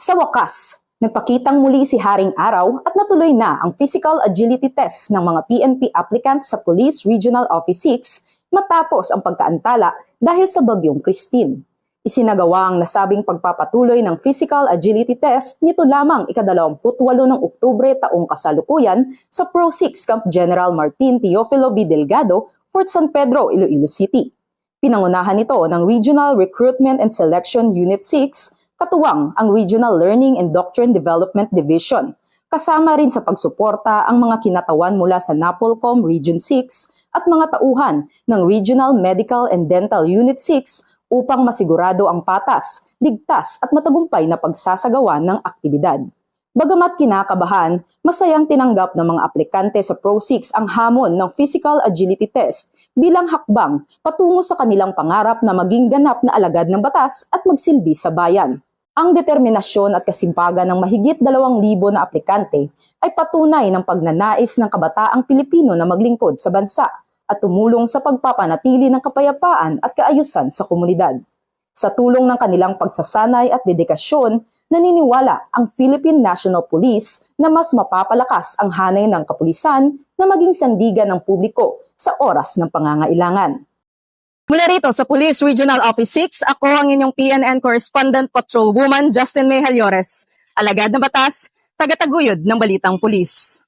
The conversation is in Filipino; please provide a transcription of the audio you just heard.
Sa wakas, nagpakitang muli si Haring Araw at natuloy na ang physical agility test ng mga PNP applicants sa Police Regional Office 6 matapos ang pagkaantala dahil sa bagyong Christine. Isinagawa ang nasabing pagpapatuloy ng physical agility test nito lamang ika-28 ng Oktubre taong kasalukuyan sa Pro 6 Camp General Martin Teofilo B. Delgado, Fort San Pedro, Iloilo City. Pinangunahan ito ng Regional Recruitment and Selection Unit 6, katuwang ang Regional Learning and Doctrine Development Division. Kasama rin sa pagsuporta ang mga kinatawan mula sa NAPOLCOM Region 6 at mga tauhan ng Regional Medical and Dental Unit 6 upang masigurado ang patas, ligtas at matagumpay na pagsasagawa ng aktibidad. Bagamat kinakabahan, masayang tinanggap ng mga aplikante sa Pro 6 ang hamon ng Physical Agility Test bilang hakbang patungo sa kanilang pangarap na maging ganap na alagad ng batas at magsilbi sa bayan. Ang determinasyon at kasimpagan ng mahigit 2,000 na aplikante ay patunay ng pagnanais ng kabataang Pilipino na maglingkod sa bansa at tumulong sa pagpapanatili ng kapayapaan at kaayusan sa komunidad. Sa tulong ng kanilang pagsasanay at dedikasyon, naniniwala ang Philippine National Police na mas mapapalakas ang hanay ng kapulisan na maging sandigan ng publiko sa oras ng pangangailangan. Mula rito sa Police Regional Office 6, ako ang inyong PNN Correspondent Patrolwoman Justin May Halyores, alagad ng batas, tagataguyod ng Balitang Pulis.